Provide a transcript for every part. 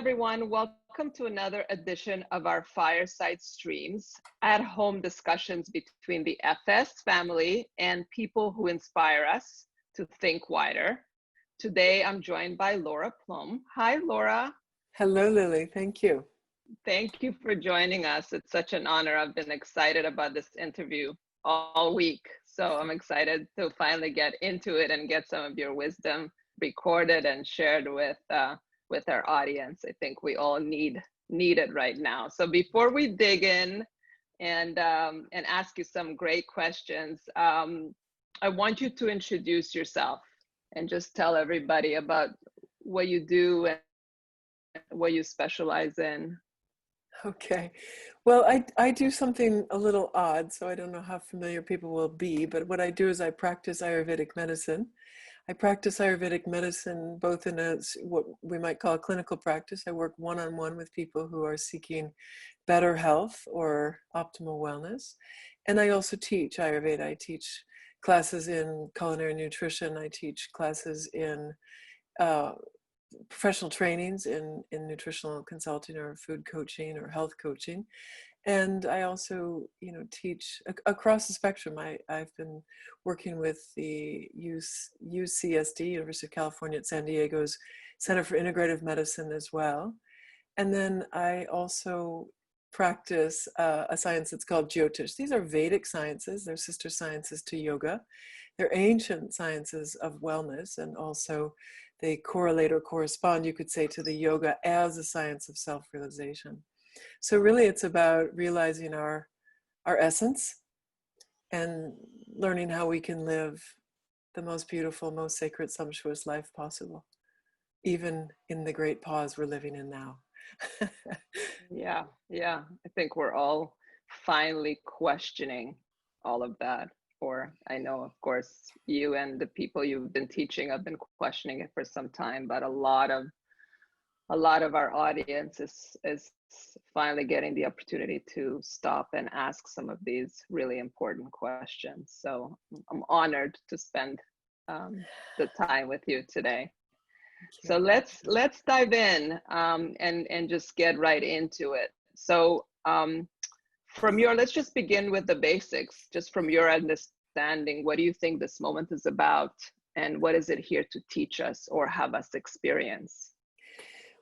everyone. Welcome to another edition of our Fireside Streams, at-home discussions between the FS family and people who inspire us to think wider. Today, I'm joined by Laura Plumb. Hi, Laura. Hello, Lily. Thank you. Thank you for joining us. It's such an honor. I've been excited about this interview all week. So I'm excited to finally get into it and get some of your wisdom recorded and shared with our audience. I think we all need it right now. So before we dig in and ask you some great questions, I want you to introduce yourself and just tell everybody about what you do and what you specialize in. Okay. Well, I do something a little odd, so I don't know how familiar people will be, but what I do is I practice Ayurvedic medicine. I practice Ayurvedic medicine both in what we might call a clinical practice. I work one-on-one with people who are seeking better health or optimal wellness. And I also teach Ayurveda. I teach classes in culinary nutrition. I teach classes in professional trainings in nutritional consulting or food coaching or health coaching. And I also, teach across the spectrum. I've been working with the UCSD, University of California at San Diego's Center for Integrative Medicine as well. And then I also practice a science that's called Jyotish. These are Vedic sciences. They're sister sciences to yoga. They're ancient sciences of wellness, and also they correlate or correspond, you could say, to the yoga as a science of self-realization. So really it's about realizing our essence and learning how we can live the most beautiful, most sacred, sumptuous life possible, even in the great pause we're living in now. Yeah. I think we're all finally questioning all of that. Or I know, of course, you and the people you've been teaching have been questioning it for some time, but a lot of our audience is finally getting the opportunity to stop and ask some of these really important questions. So I'm honored to spend the time with you today. So let's dive in and just get right into it. So let's just begin with the basics. Just from your understanding, what do you think this moment is about, and what is it here to teach us or have us experience?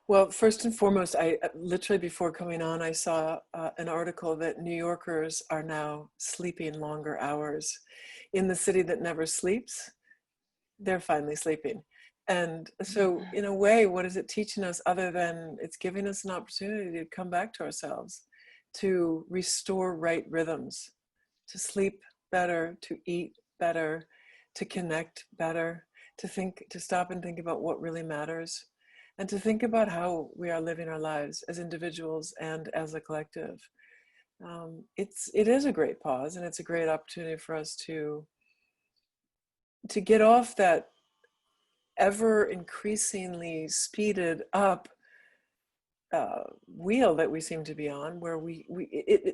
Well, first and foremost, I literally before coming on, I saw an article that New Yorkers are now sleeping longer hours. In the city that never sleeps, they're finally sleeping. And so in a way, what is it teaching us other than it's giving us an opportunity to come back to ourselves, to restore right rhythms, to sleep better, to eat better, to connect better, to stop and think about what really matters, and to think about how we are living our lives as individuals and as a collective. It is a great pause, and it's a great opportunity for us to get off that ever increasingly speeded up wheel that we seem to be on, where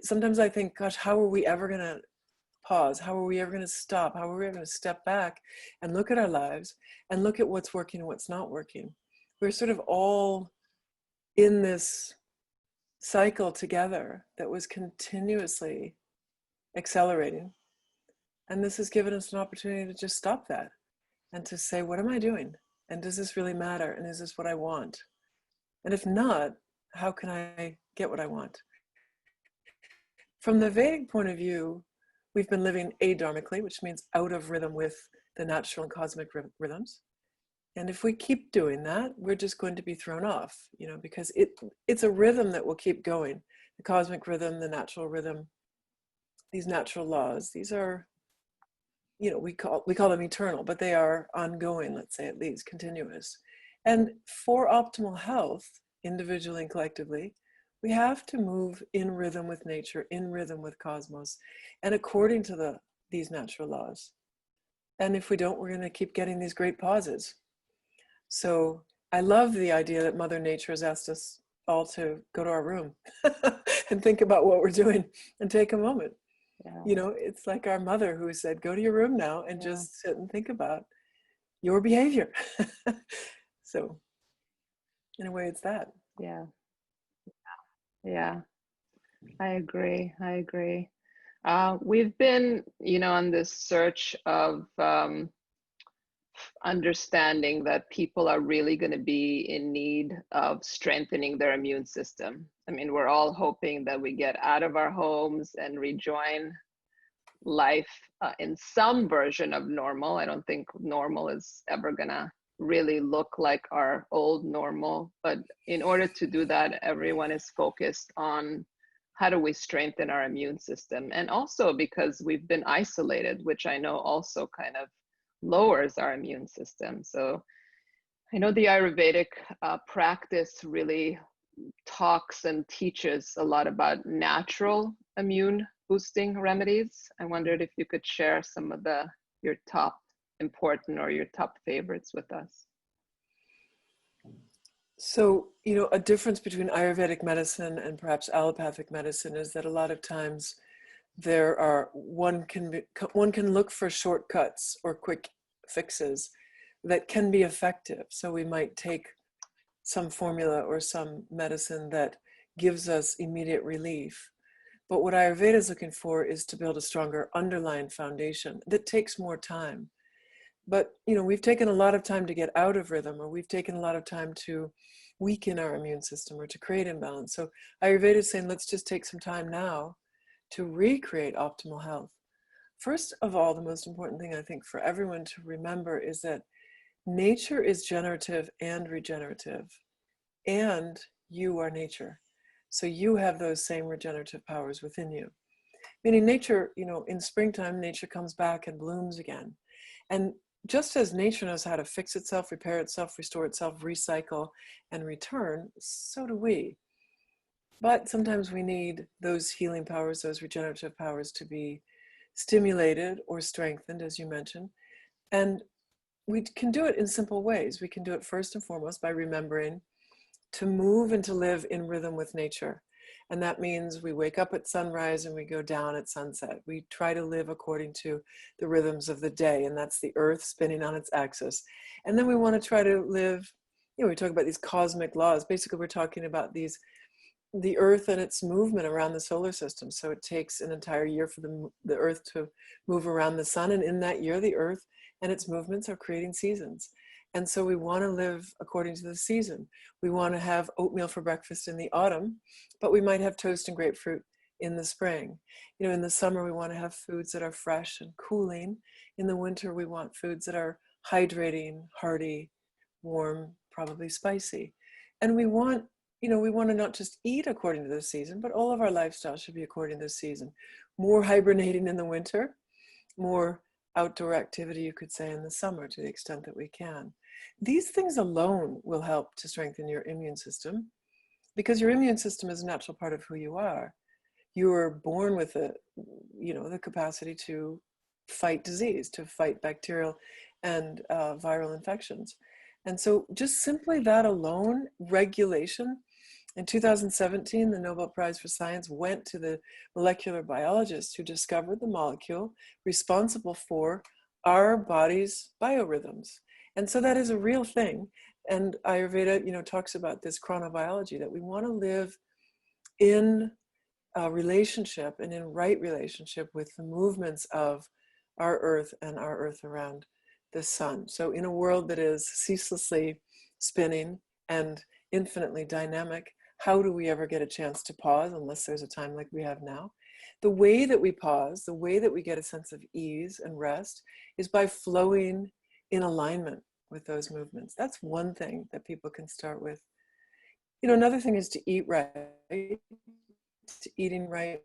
sometimes I think, gosh, how are we ever going to pause? How are we ever going to stop? How are we ever going to step back and look at our lives and look at what's working and what's not working? We're sort of all in this cycle together that was continuously accelerating. And this has given us an opportunity to just stop that and to say, what am I doing? And does this really matter? And is this what I want? And if not, how can I get what I want? From the Vedic point of view, we've been living adharmically, which means out of rhythm with the natural and cosmic rhythms. And if we keep doing that, we're just going to be thrown off, because it's a rhythm that will keep going. The cosmic rhythm, the natural rhythm, these natural laws, these are, we call them eternal, but they are ongoing, let's say, at least continuous. And for optimal health, individually and collectively, we have to move in rhythm with nature, in rhythm with cosmos, and according to these natural laws. And if we don't, we're going to keep getting these great pauses. So I love the idea that Mother Nature has asked us all to go to our room and think about what we're doing and take a moment. Yeah. It's like our mother who said, go to your room now and just sit and think about your behavior. So in a way, it's that. Yeah. Yeah. I agree. I agree. We've been, on this search of understanding that people are really going to be in need of strengthening their immune system. I mean, we're all hoping that we get out of our homes and rejoin life in some version of normal. I don't think normal is ever going to really look like our old normal. But in order to do that, everyone is focused on how do we strengthen our immune system? And also because we've been isolated, which I know also kind of lowers our immune system. So I know the Ayurvedic practice really talks and teaches a lot about natural immune boosting remedies. I wondered if you could share some of your top important or your top favorites with us. So, a difference between Ayurvedic medicine and perhaps allopathic medicine is that a lot of times one can look for shortcuts or quick fixes that can be effective. So we might take some formula or some medicine that gives us immediate relief. But what Ayurveda is looking for is to build a stronger underlying foundation that takes more time. But, we've taken a lot of time to get out of rhythm, or we've taken a lot of time to weaken our immune system or to create imbalance. So Ayurveda is saying, let's just take some time now to recreate optimal health. First of all, the most important thing I think for everyone to remember is that nature is generative and regenerative, and you are nature. So you have those same regenerative powers within you. Meaning nature, in springtime, nature comes back and blooms again. And just as nature knows how to fix itself, repair itself, restore itself, recycle, and return, so do we. But sometimes we need those healing powers, those regenerative powers to be stimulated or strengthened, as you mentioned. And we can do it in simple ways. We can do it first and foremost by remembering to move and to live in rhythm with nature. And that means we wake up at sunrise and we go down at sunset. We try to live according to the rhythms of the day, and that's the earth spinning on its axis. And then we want to try to live, we talk about these cosmic laws. Basically, we're talking about the earth and its movement around the solar system. So it takes an entire year for the earth to move around the sun. And in that year, the earth and its movements are creating seasons. And so we want to live according to the season. We want to have oatmeal for breakfast in the autumn, but we might have toast and grapefruit in the spring. In the summer, we want to have foods that are fresh and cooling. In the winter, we want foods that are hydrating, hearty, warm, probably spicy. And we want to not just eat according to the season, but all of our lifestyle should be according to the season. More hibernating in the winter, more outdoor activity, you could say, in the summer to the extent that we can. These things alone will help to strengthen your immune system, because your immune system is a natural part of who you are. You were born with the capacity to fight disease, to fight bacterial and viral infections. And so just simply that alone, regulation. In 2017, the Nobel Prize for Science went to the molecular biologist who discovered the molecule responsible for our body's biorhythms. And so that is a real thing. And Ayurveda, talks about this chronobiology, that we want to live in a relationship and in right relationship with the movements of our earth and our earth around the sun. So in a world that is ceaselessly spinning and infinitely dynamic, how do we ever get a chance to pause unless there's a time like we have now? The way that we pause, the way that we get a sense of ease and rest is by flowing in alignment with those movements. That's one thing that people can start with. Another thing is to eat right. Eating right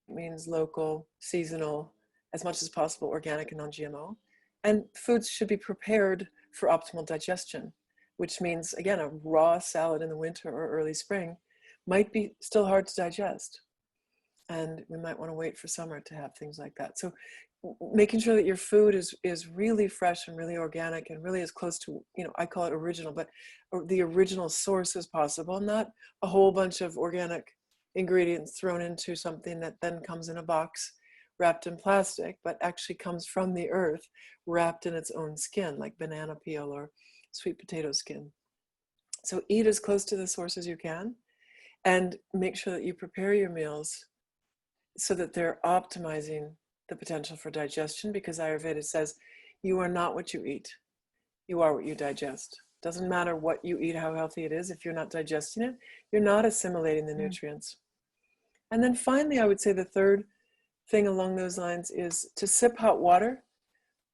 means local, seasonal, as much as possible, organic and non-GMO. And foods should be prepared for optimal digestion, which means, again, a raw salad in the winter or early spring might be still hard to digest. And we might want to wait for summer to have things like that. So making sure that your food is really fresh and really organic and really as close to, I call it original, but the original source as possible, not a whole bunch of organic ingredients thrown into something that then comes in a box wrapped in plastic, but actually comes from the earth wrapped in its own skin, like banana peel or sweet potato skin. So eat as close to the source as you can, and make sure that you prepare your meals so that they're optimizing the potential for digestion, because Ayurveda says you are not what you eat. You are what you digest. Doesn't matter what you eat, how healthy it is. If you're not digesting it, you're not assimilating the nutrients. And then finally, I would say the third thing along those lines is to sip hot water,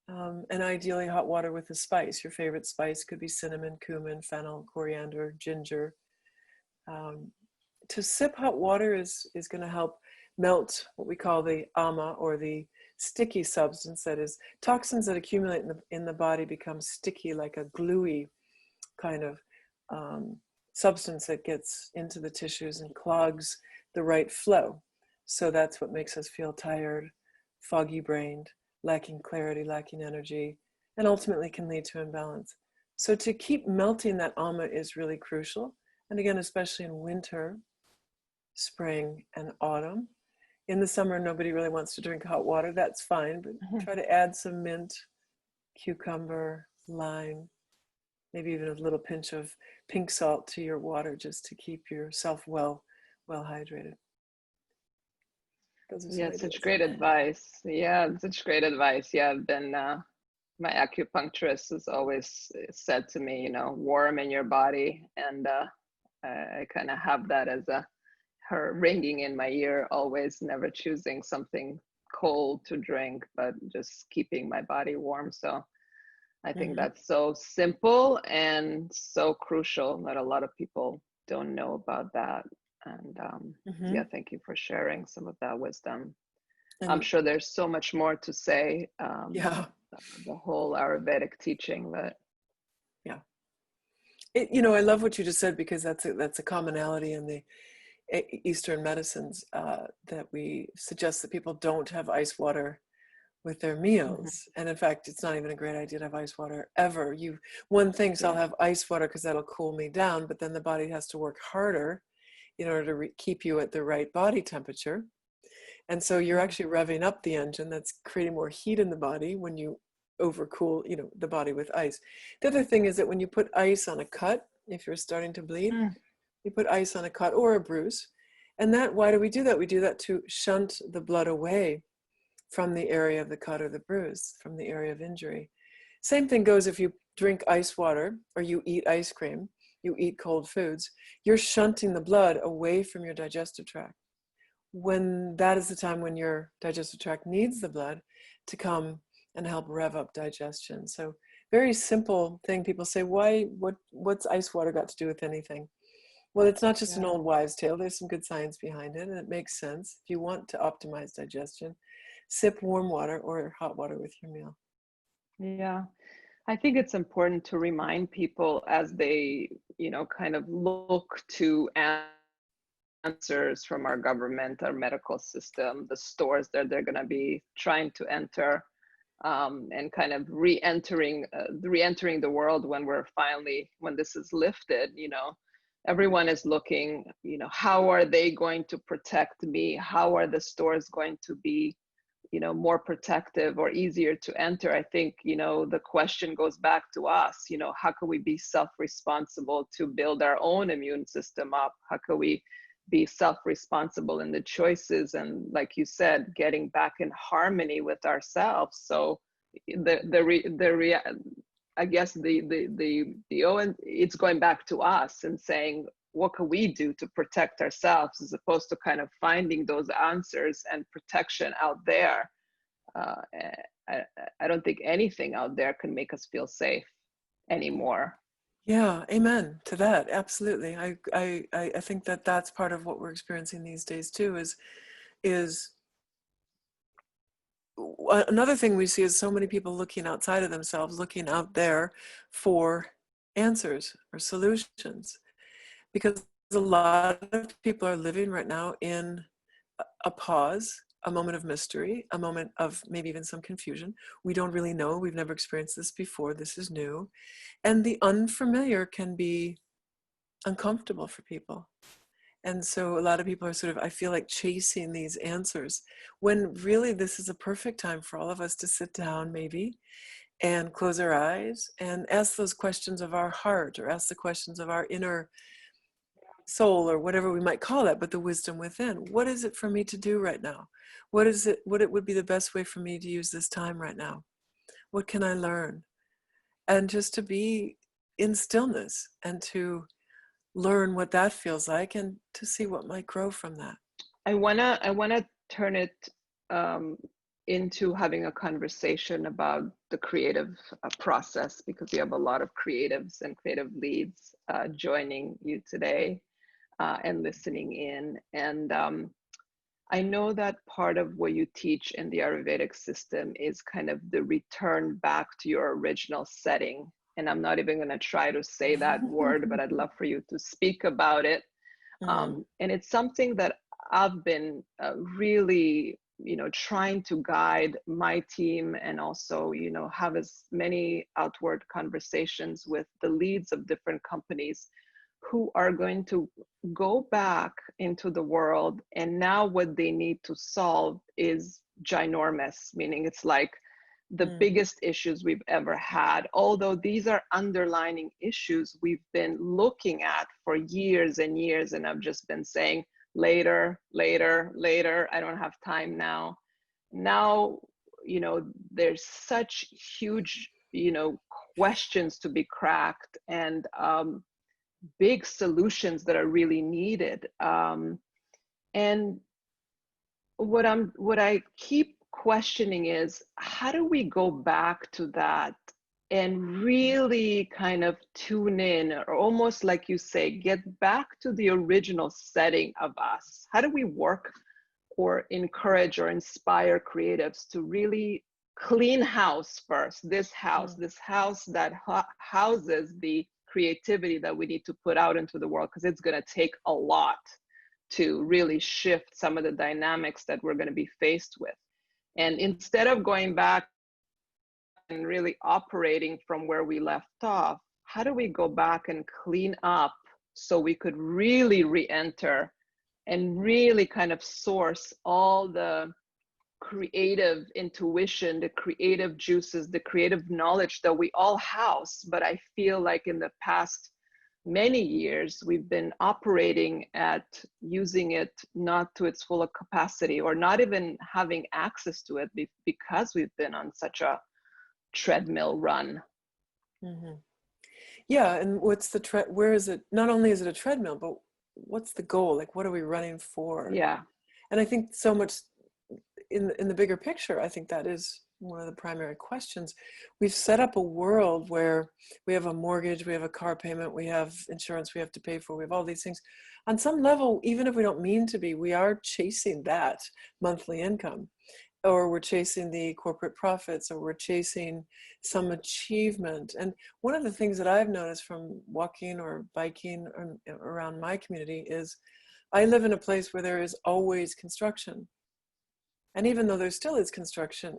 and ideally hot water with a spice. Your favorite spice could be cinnamon, cumin, fennel, coriander, ginger. To sip hot water is going to help melt what we call the ama, or the sticky substance. That is, toxins that accumulate in the body become sticky, like a gluey kind of substance that gets into the tissues and clogs the right flow. So that's what makes us feel tired, foggy brained, lacking clarity, lacking energy, and ultimately can lead to imbalance. So to keep melting that ama is really crucial. And again, especially in winter, spring, and autumn. In the summer, nobody really wants to drink hot water. That's fine, but try to add some mint, cucumber, lime, maybe even a little pinch of pink salt to your water, just to keep yourself well hydrated. Yeah, such great advice. Yeah, such great advice. Yeah, I've been, my acupuncturist has always said to me, you know, warm in your body. And I kind of have that as her ringing in my ear, always, never choosing something cold to drink, but just keeping my body warm. So I think that's so simple and so crucial that a lot of people don't know about that. And yeah, thank you for sharing some of that wisdom. And I'm sure there's so much more to say. Yeah, the whole Ayurvedic teaching, that. Yeah, you know, I love what you just said, because that's a commonality in the Eastern medicines, that we suggest that people don't have ice water with their meals. And in fact, it's not even a great idea to have ice water ever. One thinks, I'll have ice water because that'll cool me down, but then the body has to work harder in order to keep you at the right body temperature. And so you're actually revving up the engine that's creating more heat in the body when you overcool, you know, the body with ice. The other thing is that when you put ice on a cut, if you're starting to bleed, you put ice on a cut or a bruise. And why do we do that? We do that to shunt the blood away from the area of the cut or the bruise, from the area of injury. Same thing goes if you drink ice water or you eat ice cream, you eat cold foods, you're shunting the blood away from your digestive tract. When that is the time when your digestive tract needs the blood to come and help rev up digestion. So very simple thing. People say, what's ice water got to do with anything? Well, it's not just an old wives' tale. There's some good science behind it, and it makes sense. If you want to optimize digestion, sip warm water or hot water with your meal. Yeah, I think it's important to remind people as they, you know, kind of look to answers from our government, our medical system, the stores that they're going to be trying to enter, and kind of re-entering the world when this is lifted. You know, everyone is looking, you know, how are they going to protect me? How are the stores going to be, you know, more protective or easier to enter? I think, you know, the question goes back to us, you know, how can we be self-responsible to build our own immune system up? How can we be self-responsible in the choices? And like you said, getting back in harmony with ourselves. So I guess it's going back to us and saying, what can we do to protect ourselves, as opposed to kind of finding those answers and protection out there. I don't think anything out there can make us feel safe anymore. Yeah, amen to that. Absolutely. I think that that's part of what we're experiencing these days too, is another thing we see is so many people looking outside of themselves, looking out there for answers or solutions, because a lot of people are living right now in a pause, a moment of mystery, a moment of maybe even some confusion. We don't really know. We've never experienced this before. This is new. And the unfamiliar can be uncomfortable for people. And so a lot of people are sort of, I feel like, chasing these answers, when really this is a perfect time for all of us to sit down maybe and close our eyes and ask those questions of our heart, or ask the questions of our inner soul, or whatever we might call it, but the wisdom within. What is it for me to do right now? What it would be the best way for me to use this time right now? What can I learn? And just to be in stillness and to learn what that feels like, and to see what might grow from that. I wanna turn it into having a conversation about the creative process, because we have a lot of creatives and creative leads joining you today and listening in. And I know that part of what you teach in the Ayurvedic system is kind of the return back to your original setting. And I'm not even going to try to say that word, but I'd love for you to speak about it. And it's something that I've been really, trying to guide my team, and also, have as many outward conversations with the leads of different companies who are going to go back into the world. And now what they need to solve is ginormous, meaning it's like the biggest issues we've ever had. Although these are underlining issues we've been looking at for years and years, and I've just been saying, later, later, later, I don't have time now. Now, there's such huge, questions to be cracked, and big solutions that are really needed. And what I keep questioning is, how do we go back to that and really kind of tune in, or almost like you say, get back to the original setting of us? How do we work or encourage or inspire creatives to really clean house first? This house that houses the creativity that we need to put out into the world, because it's going to take a lot to really shift some of the dynamics that we're going to be faced with. And instead of going back and really operating from where we left off, how do we go back and clean up so we could really re-enter and really kind of source all the creative intuition, the creative juices, the creative knowledge that we all house? But I feel like in the past many years, we've been operating at using it not to its full capacity, or not even having access to it, because we've been on such a treadmill run. Yeah, and what's the where is it? Not only is it a treadmill, but what's the goal? Like, what are we running for? Yeah. And I think so much in the bigger picture, I think that is one of the primary questions. We've set up a world where we have a mortgage, we have a car payment, we have insurance we have to pay for, we have all these things. On some level, even if we don't mean to be, we are chasing that monthly income, or we're chasing the corporate profits, or we're chasing some achievement. And one of the things that I've noticed from walking or biking around my community is, I live in a place where there is always construction. And even though there still is construction,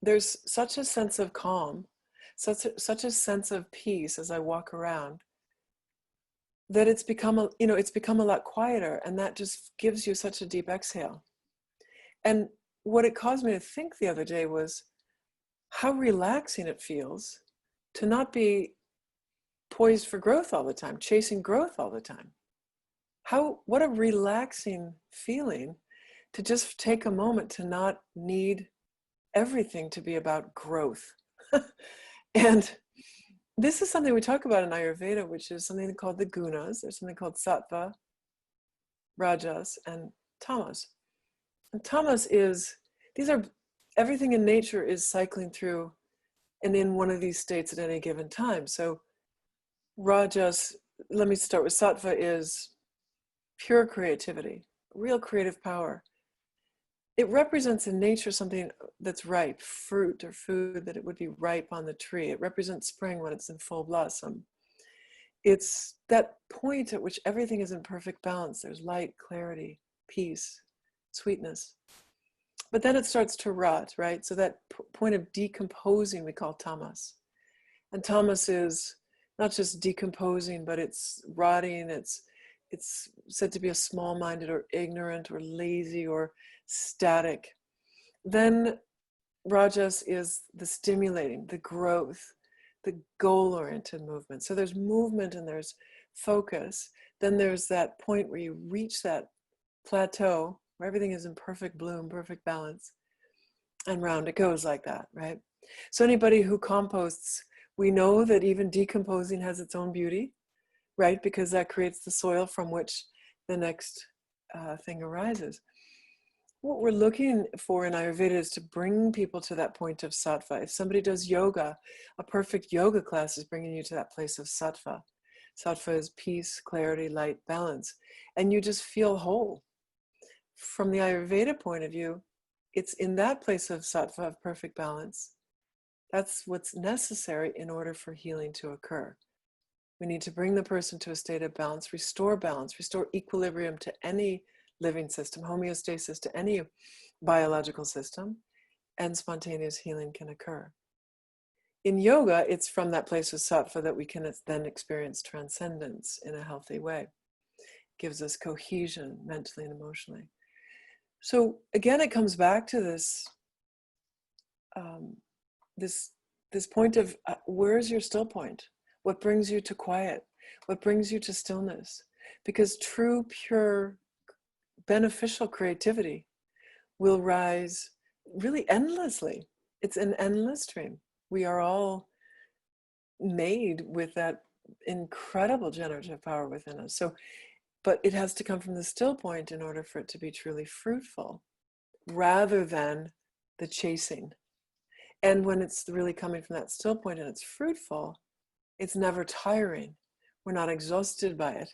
there's such a sense of calm, such a sense of peace as I walk around, that it's become a lot quieter, and that just gives you such a deep exhale. And what it caused me to think the other day was how relaxing it feels to not be poised for growth all the time, chasing growth all the time. What a relaxing feeling to just take a moment to not need everything to be about growth. And this is something we talk about in Ayurveda, which is something called the gunas. There's something called sattva, rajas, and tamas. And tamas everything in nature is cycling through and in one of these states at any given time. So rajas, let me start with sattva, is pure creativity, real creative power. It represents in nature something that's ripe, fruit or food that it would be ripe on the tree. It represents spring when it's in full blossom. It's that point at which everything is in perfect balance. There's light, clarity, peace, sweetness. But then it starts to rot, right? So that point of decomposing we call tamas. And tamas is not just decomposing, but it's rotting. It's said to be a small-minded or ignorant or lazy or static. Then Rajas is the stimulating, the growth, the goal-oriented movement. So there's movement and there's focus. Then there's that point where you reach that plateau where everything is in perfect bloom, perfect balance, and round it goes like that, right? So anybody who composts, we know that even decomposing has its own beauty, right? Because that creates the soil from which the next thing arises. What we're looking for in Ayurveda is to bring people to that point of sattva. If somebody does yoga, a perfect yoga class is bringing you to that place of sattva. Sattva is peace, clarity, light, balance. And you just feel whole. From the Ayurveda point of view, it's in that place of sattva, of perfect balance. That's what's necessary in order for healing to occur. We need to bring the person to a state of balance, restore equilibrium to any living system, homeostasis to any biological system, and spontaneous healing can occur. In yoga, it's from that place of sattva that we can then experience transcendence in a healthy way. It gives us cohesion mentally and emotionally. So again, it comes back to this this point of where's your still point? What brings you to quiet? What brings you to stillness? Because true, pure, beneficial creativity will rise really endlessly. It's an endless stream. We are all made with that incredible generative power within us. So, but it has to come from the still point in order for it to be truly fruitful, rather than the chasing. And when it's really coming from that still point and it's fruitful, it's never tiring. We're not exhausted by it.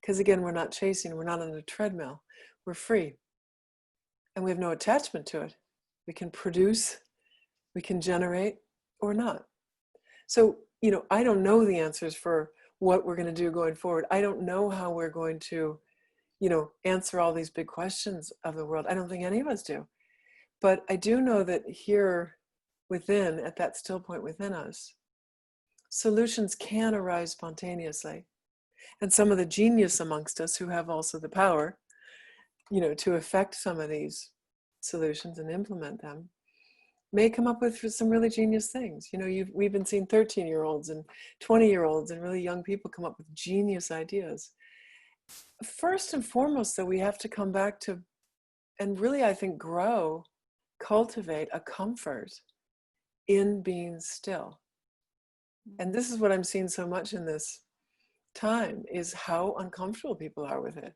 Because again, we're not chasing, we're not on a treadmill. We're free. And we have no attachment to it. We can produce, we can generate, or not. So, I don't know the answers for what we're going to do going forward. I don't know how we're going to, answer all these big questions of the world. I don't think any of us do. But I do know that here within, at that still point within us, solutions can arise spontaneously. And some of the genius amongst us who have also the power, to affect some of these solutions and implement them, may come up with some really genius things. We've been seeing 13-year-olds and 20-year-olds and really young people come up with genius ideas. First and foremost, though, we have to come back to, and really, I think, cultivate a comfort in being still. And this is what I'm seeing so much in this time, is how uncomfortable people are with it.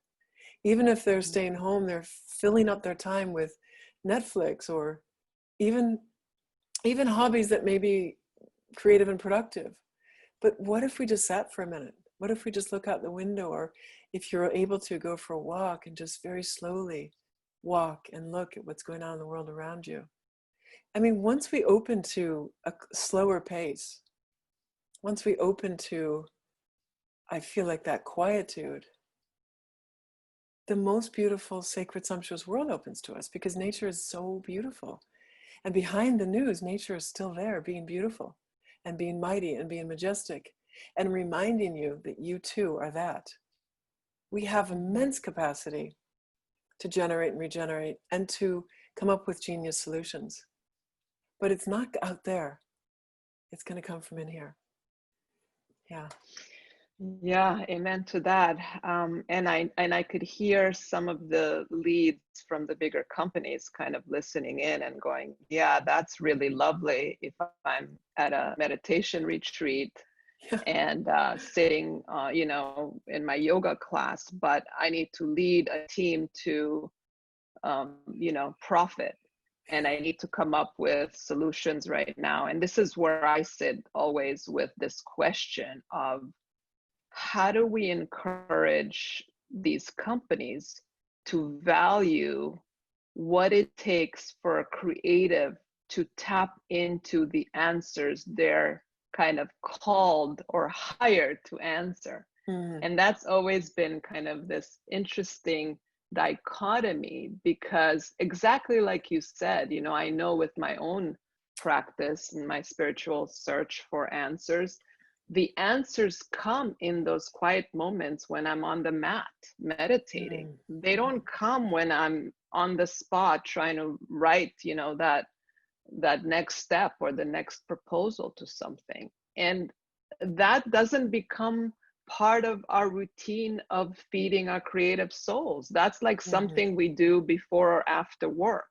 Even if they're staying home, they're filling up their time with Netflix or even hobbies that may be creative and productive. But what if we just sat for a minute? What if we just look out the window, or if you're able to, go for a walk and just very slowly walk and look at what's going on in the world around you? I mean, once we open to a slower pace, once we open to, I feel like, that quietude, the most beautiful, sacred, sumptuous world opens to us, because nature is so beautiful. And behind the news, nature is still there, being beautiful and being mighty and being majestic and reminding you that you too are that. We have immense capacity to generate and regenerate and to come up with genius solutions. But it's not out there. It's going to come from in here. Yeah. Yeah, amen to that. And I could hear some of the leads from the bigger companies kind of listening in and going, yeah, that's really lovely if I'm at a meditation retreat and sitting, in my yoga class, but I need to lead a team to, profit. And I need to come up with solutions right now. And this is where I sit always with this question of, how do we encourage these companies to value what it takes for a creative to tap into the answers they're kind of called or hired to answer? Mm-hmm. And that's always been kind of this interesting dichotomy, because exactly like you said, I know with my own practice and my spiritual search for answers, the answers come in those quiet moments when I'm on the mat meditating. They don't come when I'm on the spot trying to write, that that next step or the next proposal to something. And that doesn't become part of our routine of feeding our creative souls. That's like something we do before or after work.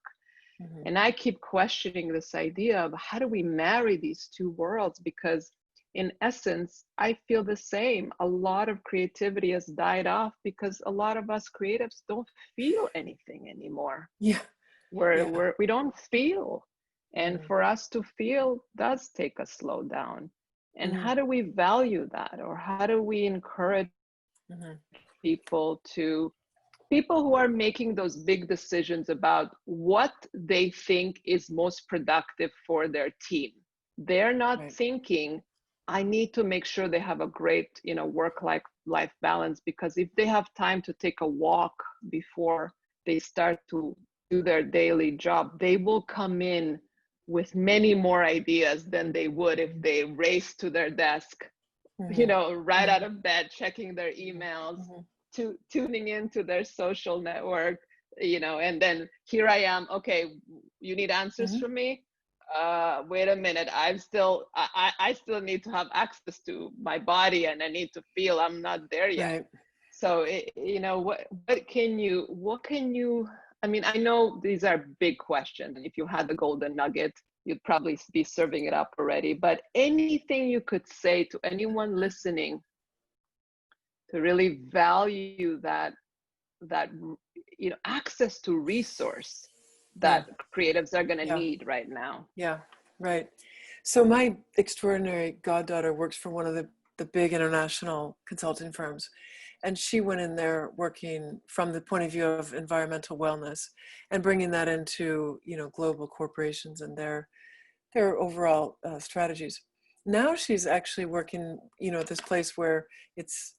And I keep questioning this idea of how do we marry these two worlds? Because in essence, I feel the same. A lot of creativity has died off because a lot of us creatives don't feel anything anymore. Yeah. We don't feel. And for us to feel does take a slow down. And how do we value that? Or how do we encourage people who are making those big decisions about what they think is most productive for their team? They're not thinking, I need to make sure they have a great, work-life balance, because if they have time to take a walk before they start to do their daily job, they will come in with many more ideas than they would if they race to their desk, right out of bed, checking their emails, tuning into their social network, and then here I am. Okay, you need answers from me? Wait a minute. I still need to have access to my body, and I need to feel. I'm not there yet. Right. So, what can you, I mean, I know these are big questions, and if you had the golden nugget, you'd probably be serving it up already, but anything you could say to anyone listening to really value that access to resource that creatives are going to need right now. Yeah, right. So my extraordinary goddaughter works for one of the big international consulting firms, and she went in there working from the point of view of environmental wellness and bringing that into global corporations and their overall strategies. Now she's actually working at this place where it's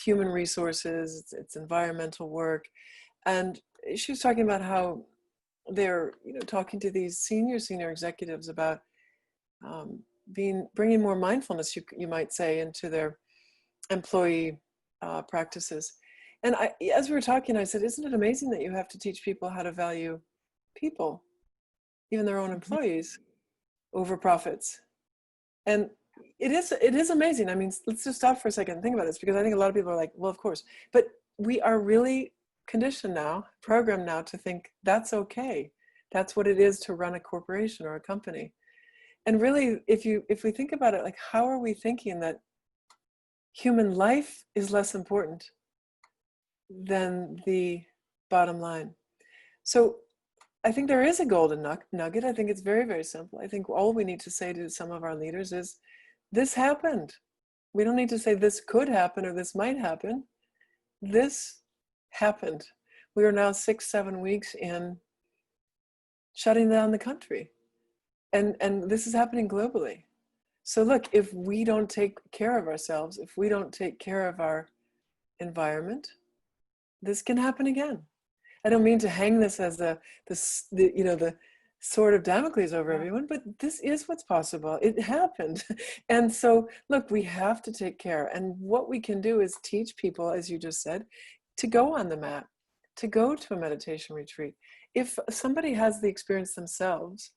human resources, it's environmental work, and she was talking about how they're talking to these senior executives about bringing more mindfulness, you might say, into their employee practices. And as we were talking, I said, isn't it amazing that you have to teach people how to value people, even their own employees, over profits? And it is amazing. I mean, let's just stop for a second and think about this, because I think a lot of people are like, well, of course, but we are really conditioned now, programmed now, to think that's okay. That's what it is to run a corporation or a company. And really, if we think about it, like, how are we thinking that human life is less important than the bottom line? So I think there is a golden nugget. I think it's very, very simple. I think all we need to say to some of our leaders is, this happened. We don't need to say this could happen or this might happen. This happened. We are now 6-7 weeks in shutting down the country. And this is happening globally. So look, if we don't take care of ourselves, if we don't take care of our environment, this can happen again. I don't mean to hang this as the sword of Damocles over everyone, but this is what's possible. It happened. And so, look, we have to take care. And what we can do is teach people, as you just said, to go on the mat, to go to a meditation retreat. If somebody has the experience themselves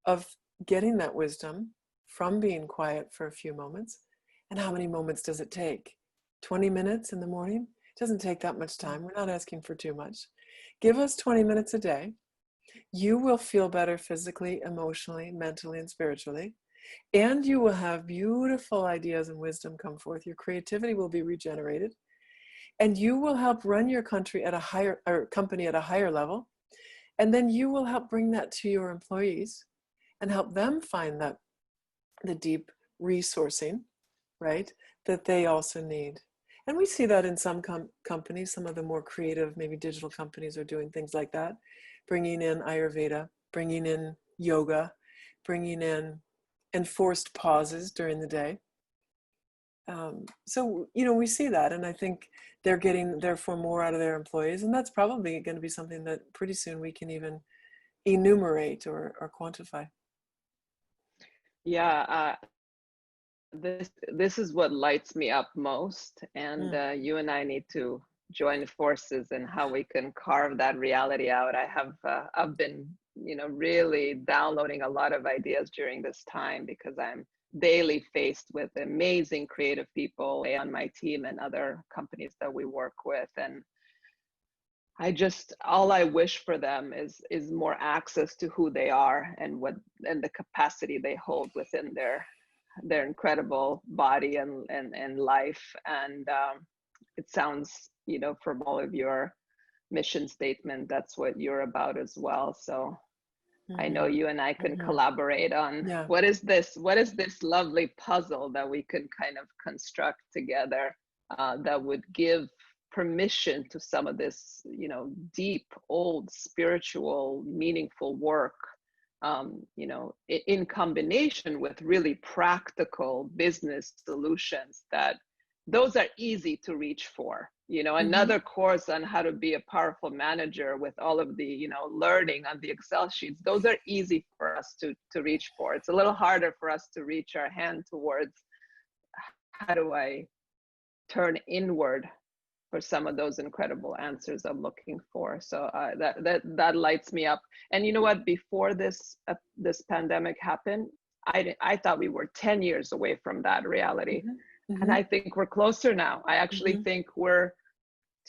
of getting that wisdom from being quiet for a few moments, and how many moments does it take? 20 minutes in the morning? It doesn't take that much time. We're not asking for too much. Give us 20 minutes a day. You will feel better physically, emotionally, mentally, and spiritually. And you will have beautiful ideas and wisdom come forth. Your creativity will be regenerated. And you will help run your country at a higher, or company at a higher level. And then you will help bring that to your employees and help them find that the deep resourcing, right, that they also need. And we see that in some companies. Some of the more creative, maybe digital companies, are doing things like that, bringing in Ayurveda, bringing in yoga, bringing in enforced pauses during the day. So, we see that, and I think they're getting, therefore, more out of their employees, and that's probably going to be something that pretty soon we can even enumerate or quantify. Yeah, this is what lights me up most, and you and I need to join forces in how we can carve that reality out. I've been really downloading a lot of ideas during this time, because I'm daily faced with amazing creative people on my team and other companies that we work with. And all I wish for them is more access to who they are and the capacity they hold within their incredible body and life. And it sounds, from all of your mission statement, that's what you're about as well. So I know you and I can collaborate on what is this lovely puzzle that we can kind of construct together that would give permission to some of this, deep, old, spiritual, meaningful work, in combination with really practical business solutions that those are easy to reach for. Another course on how to be a powerful manager with all of the, learning on the Excel sheets, those are easy for us to reach for. It's a little harder for us to reach our hand towards how do I turn inward for some of those incredible answers I'm looking for. So that lights me up. And you know what? Before this pandemic happened, I thought we were 10 years away from that reality. And I think we're closer now. I actually think we're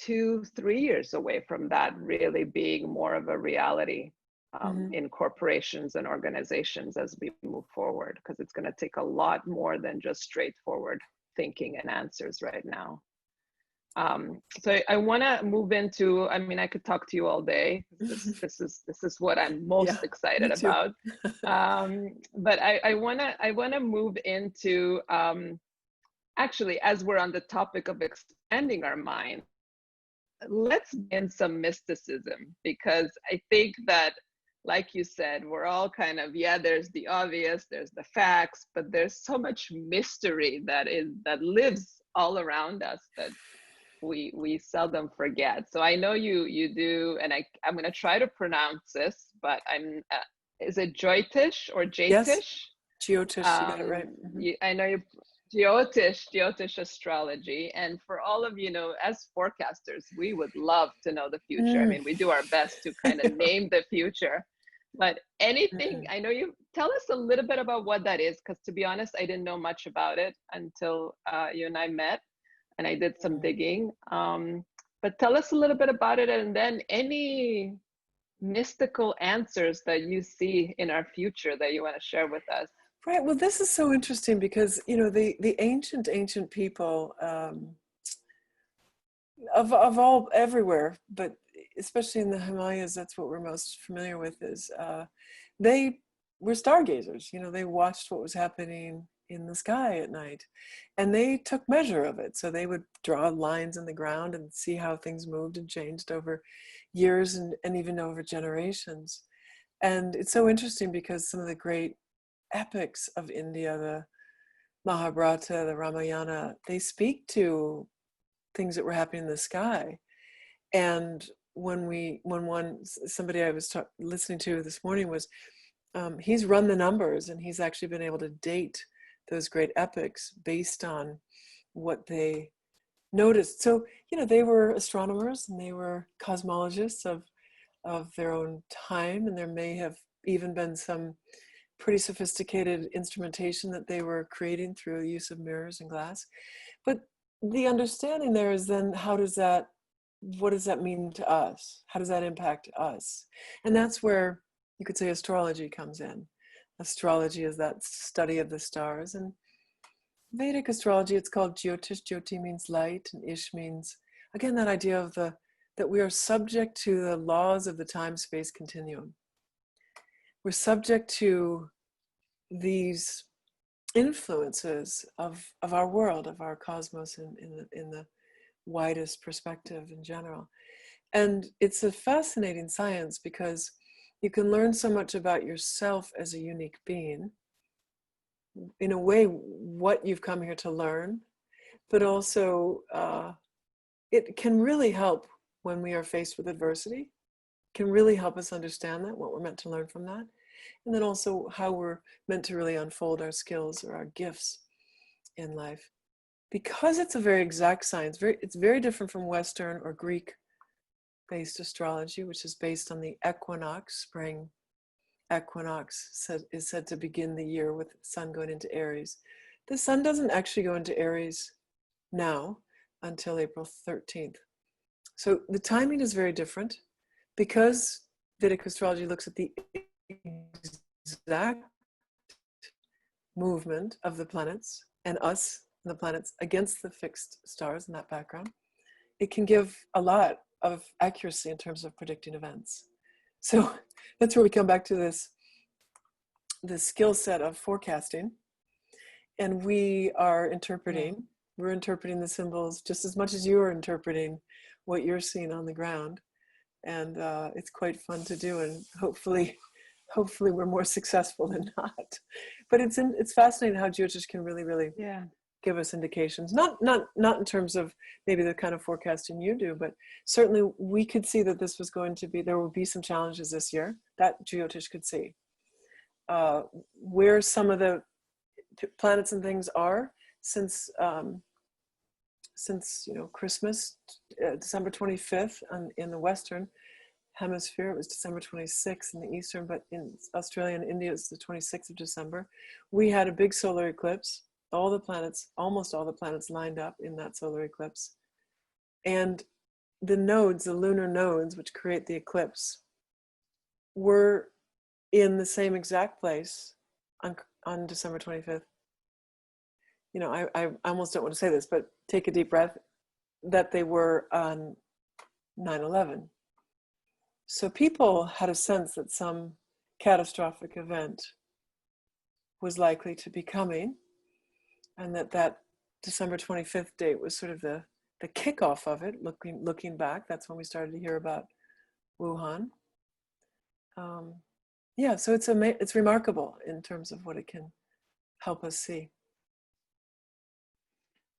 2-3 years away from that really being more of a reality in corporations and organizations as we move forward, because it's going to take a lot more than just straightforward thinking and answers right now. So I want to move into, I could talk to you all day. This is what I'm most excited about. But I want to move into, actually, as we're on the topic of expanding our mind, let's get some mysticism, because I think that, like you said, we're all kind of, there's the obvious, there's the facts, but there's so much mystery that lives all around us that we seldom forget. So I know you do, and I'm going to try to pronounce this, but is it Jyotish or Jyotish? Yes, Jyotish, you got it right. I know you. Jyotish astrology. And for all of as forecasters, we would love to know the future. We do our best to kind of name the future, but anything, I know you tell us a little bit about what that is, because to be honest, I didn't know much about it until you and I met and I did some digging. But tell us a little bit about it, and then any mystical answers that you see in our future that you want to share with us. Right. Well, this is so interesting because, the ancient people of all everywhere, but especially in the Himalayas, that's what we're most familiar with, is they were stargazers. They watched what was happening in the sky at night, and they took measure of it. So they would draw lines in the ground and see how things moved and changed over years and even over generations. And it's so interesting because some of the great epics of India, the Mahabharata, the Ramayana, they speak to things that were happening in the sky. And somebody I was listening to this morning was, he's run the numbers, and he's actually been able to date those great epics based on what they noticed. So, they were astronomers and they were cosmologists of their own time, and there may have even been some pretty sophisticated instrumentation that they were creating through the use of mirrors and glass. But the understanding there is then, what does that mean to us? How does that impact us? And that's where you could say astrology comes in. Astrology is that study of the stars. And Vedic astrology, it's called Jyotish. Jyoti means light, and Ish means, again, that idea of that we are subject to the laws of the time-space continuum. We're subject to these influences of our world, of our cosmos in the widest perspective in general. And it's a fascinating science because you can learn so much about yourself as a unique being, in a way, what you've come here to learn, but also it can really help when we are faced with adversity. It can really help us understand that, what we're meant to learn from that. And then also how we're meant to really unfold our skills or our gifts in life. Because it's a very exact science, it's very different from Western or Greek-based astrology, which is based on the equinox, spring, equinox is said to begin the year with the sun going into Aries. The sun doesn't actually go into Aries now until April 13th. So the timing is very different because Vedic astrology looks at the exact movement of the planets and us and the planets against the fixed stars in that background. It can give a lot of accuracy in terms of predicting events. So that's where we come back to this skill set of forecasting. And we are interpreting, we're interpreting the symbols just as much as you are interpreting what you're seeing on the ground. And it's quite fun to do, and hopefully we're more successful than not. But it's fascinating how Jyotish can really give us indications. Not in terms of maybe the kind of forecasting you do, but certainly we could see that this was going to be, there will be some challenges this year that Jyotish could see. Where some of the planets and things are since Christmas, December 25th in the Western Hemisphere, it was December 26th in the Eastern, but in Australia and India it's the 26th of December. We had a big solar eclipse. Almost all the planets lined up in that solar eclipse. And the nodes, the lunar nodes, which create the eclipse, were in the same exact place on December 25th. I almost don't want to say this, but take a deep breath, that they were on 9/11. So people had a sense that some catastrophic event was likely to be coming, and that December 25th date was sort of the kickoff of it. Looking back, that's when we started to hear about Wuhan. So it's remarkable in terms of what it can help us see.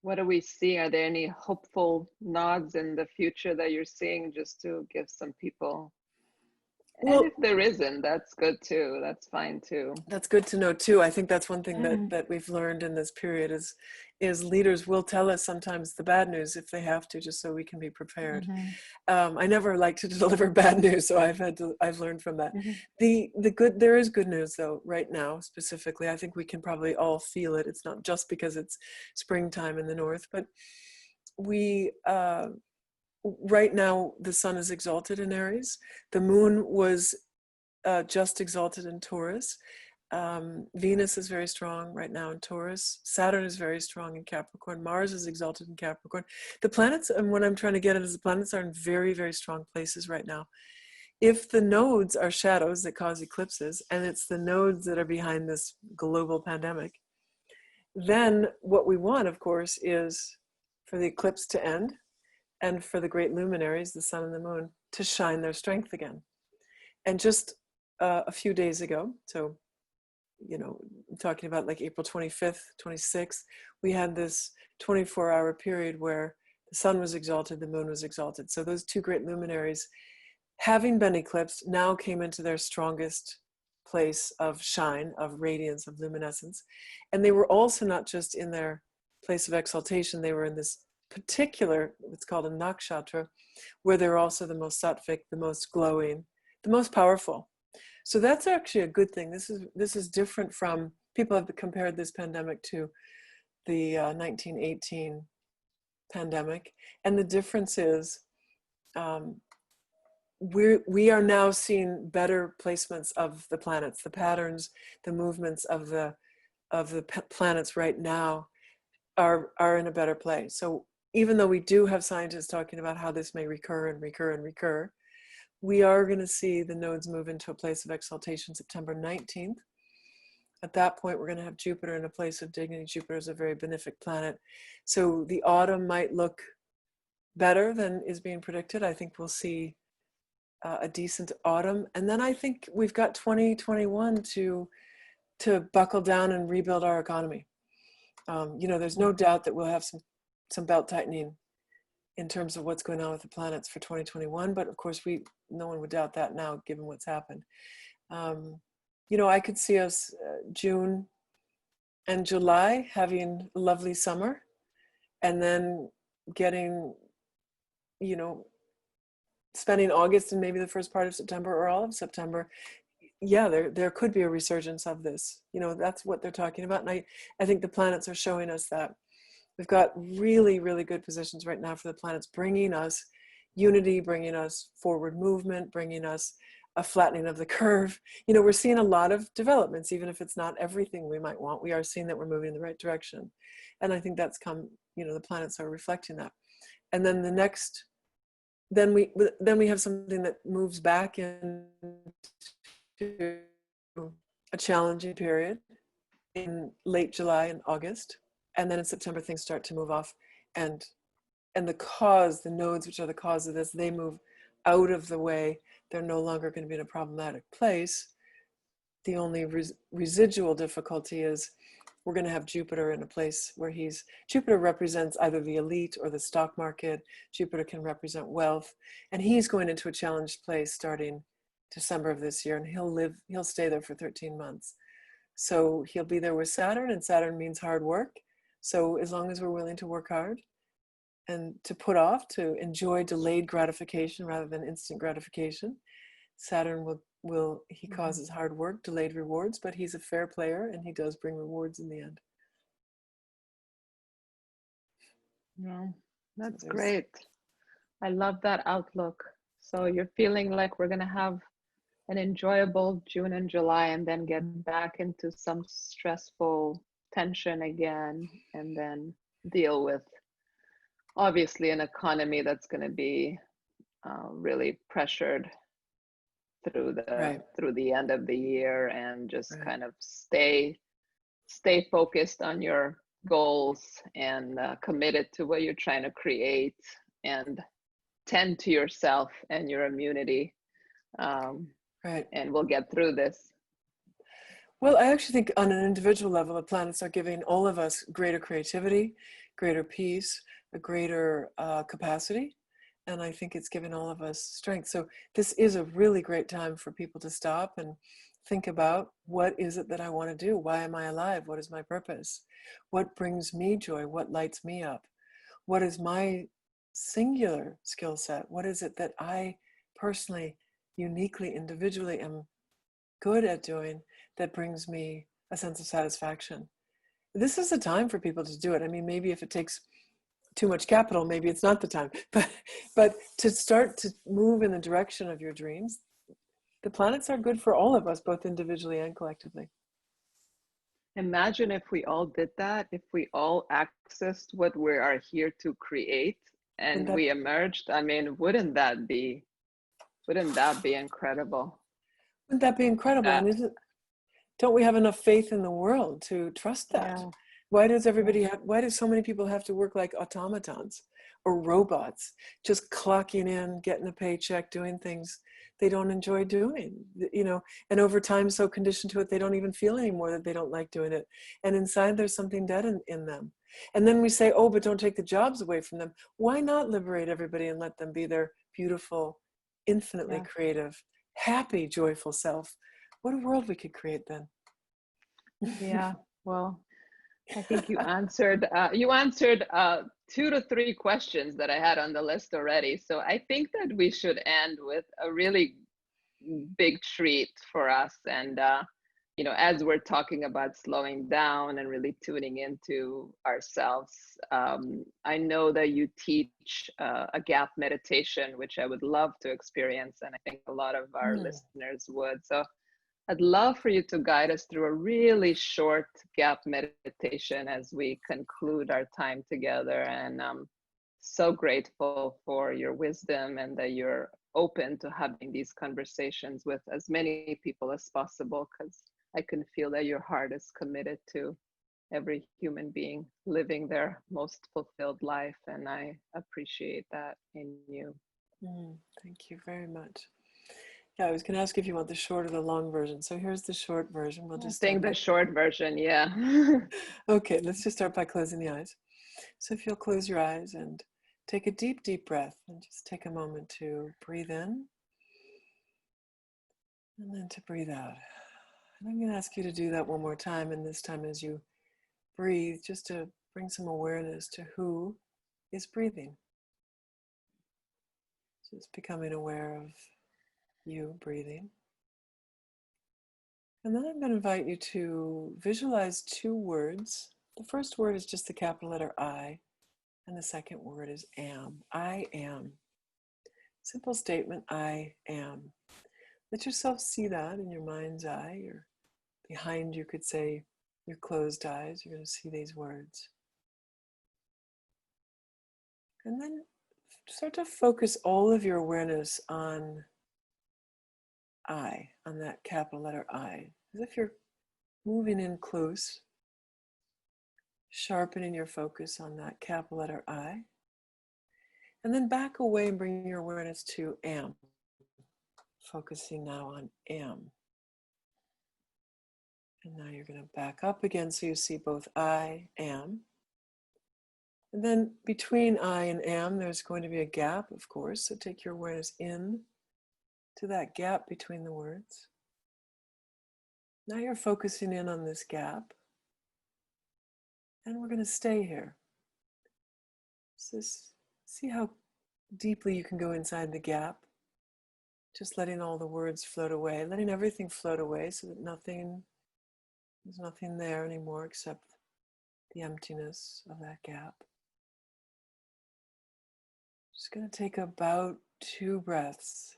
What do we see? Are there any hopeful nods in the future that you're seeing, just to give some people? And if there isn't, that's good too. That's fine too. That's good to know too. I think that's one thing that we've learned in this period is leaders will tell us sometimes the bad news if they have to, just so we can be prepared. I never like to deliver bad news, so I've learned from that. There is good news though right now specifically. I think we can probably all feel it. It's not just because it's springtime in the north, but we right now the sun is exalted in Aries. The moon was just exalted in Taurus. Venus is very strong right now in Taurus. Saturn is very strong in Capricorn. Mars is exalted in Capricorn. The planets, and what I'm trying to get at is the planets are in very, very strong places right now. If the nodes are shadows that cause eclipses, and it's the nodes that are behind this global pandemic, then what we want, of course, is for the eclipse to end and for the great luminaries, the sun and the moon, to shine their strength again. And just a few days ago, so, I'm talking about like April 25th, 26th, we had this 24-hour period where the sun was exalted, the moon was exalted. So those two great luminaries, having been eclipsed, now came into their strongest place of shine, of radiance, of luminescence. And they were also not just in their place of exaltation, they were in this particular, what's called a nakshatra, where they're also the most sattvic, the most glowing, the most powerful. So that's actually a good thing. This is different from, people have compared this pandemic to the 1918 pandemic, and the difference is we are now seeing better placements of the planets, the patterns, the movements of the planets right now are in a better place. So even though we do have scientists talking about how this may recur and recur and recur, we are going to see the nodes move into a place of exaltation September 19th. At that point, we're going to have Jupiter in a place of dignity. Jupiter is a very benefic planet. So the autumn might look better than is being predicted. I think we'll see a decent autumn. And then I think we've got 2021 to buckle down and rebuild our economy. There's no doubt that we'll have some belt tightening in terms of what's going on with the planets for 2021. But of course, no one would doubt that now, given what's happened. I could see us June and July having a lovely summer, and then getting, spending August and maybe the first part of September or all of September yeah, there could be a resurgence of this. You know, that's what they're talking about. And I think the planets are showing us that. We've got really, really good positions right now for the planets, bringing us unity, bringing us forward movement, bringing us a flattening of the curve. You know, we're seeing a lot of developments, even if it's not everything we might want. We are seeing that we're moving in the right direction. And I think that's come, you know, the planets are reflecting that. And then the next, then we have something that moves back into a challenging period in late July and August. And then in September, things start to move off. And the nodes, which are the cause of this, they move out of the way. They're no longer going to be in a problematic place. The only residual difficulty is we're going to have Jupiter in a place where Jupiter represents either the elite or the stock market. Jupiter can represent wealth. And he's going into a challenged place starting December of this year. And he'll stay there for 13 months. So he'll be there with Saturn, and Saturn means hard work. So as long as we're willing to work hard and to put off, to enjoy delayed gratification rather than instant gratification, Saturn he causes hard work, delayed rewards, but he's a fair player and he does bring rewards in the end. Yeah, that's great. I love that outlook. So you're feeling like we're going to have an enjoyable June and July and then get back into some stressful tension again, and then deal with obviously an economy that's going to be really pressured through the end of the year, and just kind of stay focused on your goals and committed to what you're trying to create, and tend to yourself and your immunity. And we'll get through this. Well, I actually think on an individual level, the planets are giving all of us greater creativity, greater peace, a greater capacity. And I think it's giving all of us strength. So this is a really great time for people to stop and think about, what is it that I want to do? Why am I alive? What is my purpose? What brings me joy? What lights me up? What is my singular skill set? What is it that I personally, uniquely, individually am good at doing that brings me a sense of satisfaction? This is the time for people to do it. I mean, maybe if it takes too much capital, maybe it's not the time, but to start to move in the direction of your dreams, the planets are good for all of us, both individually and collectively. Imagine if we all did that, if we all accessed what we are here to create and we emerged. I mean, wouldn't that be incredible? Wouldn't that be incredible? And don't we have enough faith in the world to trust that? Yeah. Why do so many people have to work like automatons or robots, just clocking in, getting a paycheck, doing things they don't enjoy doing, you know, and over time so conditioned to it, they don't even feel anymore that they don't like doing it. And inside there's something dead in them. And then we say, oh, but don't take the jobs away from them. Why not liberate everybody and let them be their beautiful, infinitely creative, happy, joyful self? What a world we could create then. Yeah, well, I think you answered 2 to 3 questions that I had on the list already. So I think that we should end with a really big treat for us. And, you know, as we're talking about slowing down and really tuning into ourselves, I know that you teach a gap meditation, which I would love to experience. And I think a lot of our listeners would. So I'd love for you to guide us through a really short gap meditation as we conclude our time together. And I'm so grateful for your wisdom and that you're open to having these conversations with as many people as possible, because I can feel that your heart is committed to every human being living their most fulfilled life. And I appreciate that in you. Thank you very much. Yeah, I was going to ask if you want the short or the long version. So here's the short version. We'll just think the short version, yeah. Okay, let's just start by closing the eyes. So if you'll close your eyes and take a deep, deep breath, and just take a moment to breathe in and then to breathe out. And I'm going to ask you to do that one more time, and this time as you breathe, just to bring some awareness to who is breathing. Just becoming aware of you breathing. And then I'm going to invite you to visualize two words. The first word is just the capital letter I, and the second word is am. I am. Simple statement, I am. Let yourself see that in your mind's eye, or behind you could say your closed eyes. You're going to see these words. And then start to focus all of your awareness on I, on that capital letter I, as if you're moving in close, sharpening your focus on that capital letter I. And then back away and bring your awareness to am, focusing now on am. And now you're going to back up again so you see both I, am. And then between I and am, there's going to be a gap, of course. So take your awareness in to that gap between the words. Now you're focusing in on this gap. And we're going to stay here. So see how deeply you can go inside the gap. Just letting all the words float away, letting everything float away so that there's nothing there anymore except the emptiness of that gap. Just going to take about 2 breaths.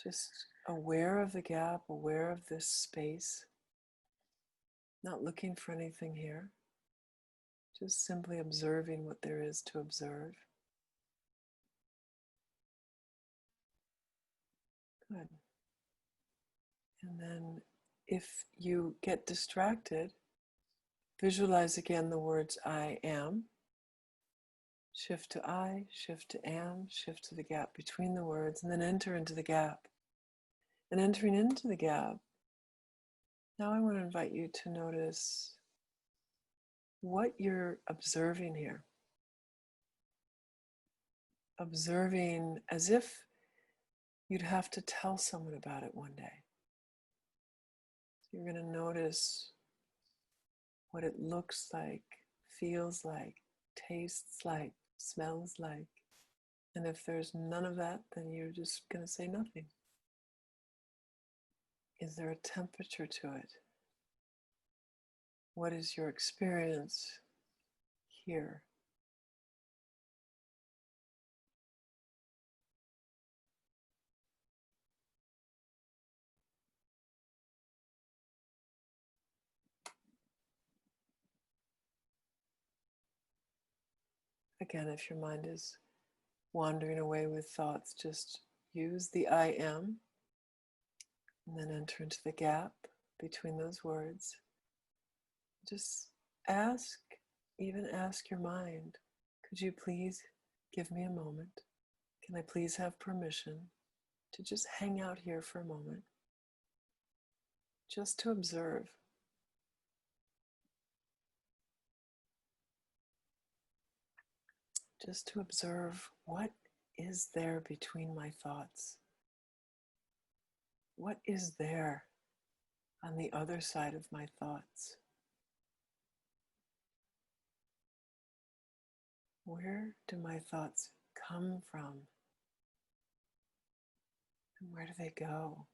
Just aware of the gap, aware of this space. Not looking for anything here. Just simply observing what there is to observe. Good. And then if you get distracted, visualize again the words I am. Shift to I, shift to am, shift to the gap between the words, and then enter into the gap. And entering into the gap, now I want to invite you to notice what you're observing here. Observing as if you'd have to tell someone about it one day. So you're going to notice what it looks like, feels like, tastes like, smells like. And if there's none of that, then you're just going to say nothing. Is there a temperature to it? What is your experience here? Again, if your mind is wandering away with thoughts, just use the I am and then enter into the gap between those words. Just even ask your mind, could you please give me a moment? Can I please have permission to just hang out here for a moment? Just to observe. Just to observe what is there between my thoughts? What is there on the other side of my thoughts? Where do my thoughts come from? And where do they go?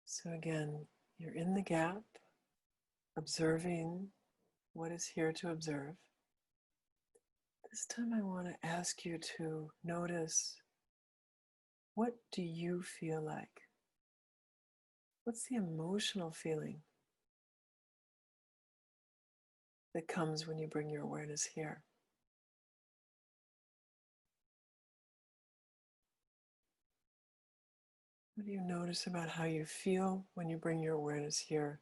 So again, you're in the gap, observing what is here to observe. This time I want to ask you to notice, what do you feel like? What's the emotional feeling that comes when you bring your awareness here? What do you notice about how you feel when you bring your awareness here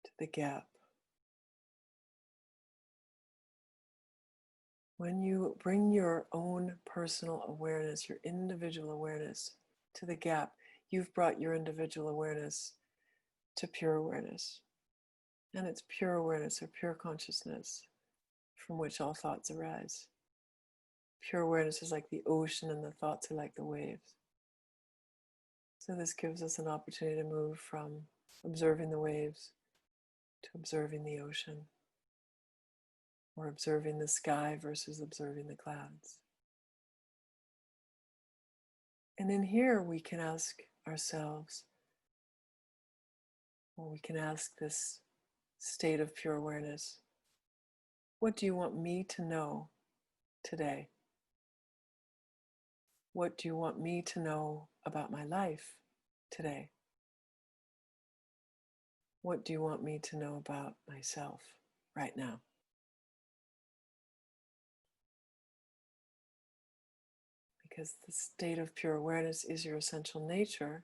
to the gap? When you bring your own personal awareness, your individual awareness to the gap, you've brought your individual awareness to pure awareness. And it's pure awareness or pure consciousness from which all thoughts arise. Pure awareness is like the ocean and the thoughts are like the waves. So this gives us an opportunity to move from observing the waves to observing the ocean. or observing the sky versus observing the clouds. And in here we can ask ourselves, or we can ask this state of pure awareness, what do you want me to know today? What do you want me to know about my life today? What do you want me to know about myself right now? Because the state of pure awareness is your essential nature,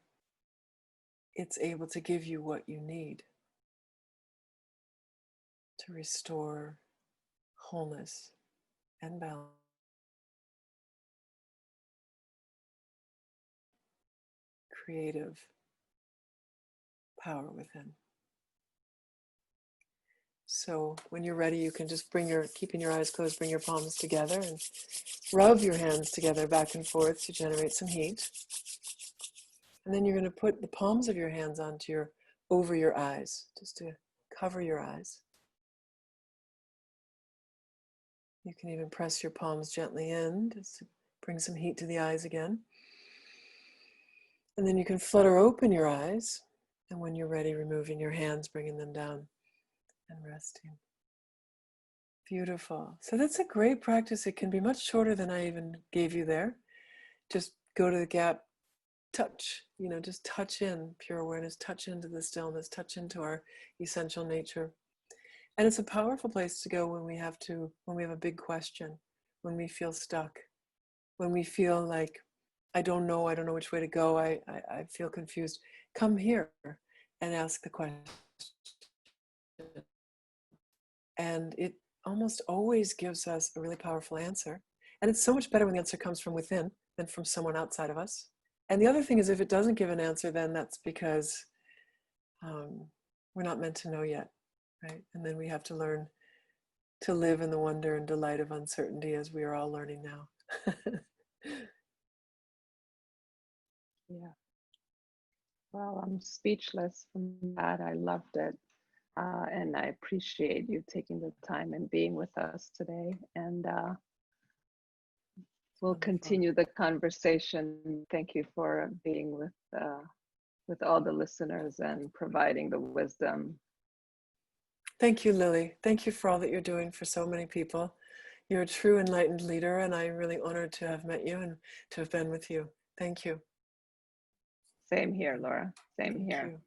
it's able to give you what you need to restore wholeness and balance. Creative power within. So when you're ready, you can just keeping your eyes closed, bring your palms together and rub your hands together back and forth to generate some heat. And then you're going to put the palms of your hands over your eyes, just to cover your eyes. You can even press your palms gently in, just to bring some heat to the eyes again. And then you can flutter open your eyes. And when you're ready, removing your hands, bringing them down and resting. Beautiful. So that's a great practice. It can be much shorter than I even gave you there. Just go to the gap, touch, just touch in pure awareness, touch into the stillness, touch into our essential nature. And it's a powerful place to go when we have a big question, when we feel stuck, when we feel like, I don't know which way to go, I feel confused. Come here and ask the question. And it almost always gives us a really powerful answer. And it's so much better when the answer comes from within than from someone outside of us. And the other thing is, if it doesn't give an answer, then that's because we're not meant to know yet, right? And then we have to learn to live in the wonder and delight of uncertainty, as we are all learning now. Yeah. Well, I'm speechless from that. I loved it. And I appreciate you taking the time and being with us today. And we'll continue the conversation. Thank you for being with all the listeners and providing the wisdom. Thank you, Lily. Thank you for all that you're doing for so many people. You're a true enlightened leader, and I'm really honored to have met you and to have been with you. Thank you. Same here, Laura. Same here. Thank you.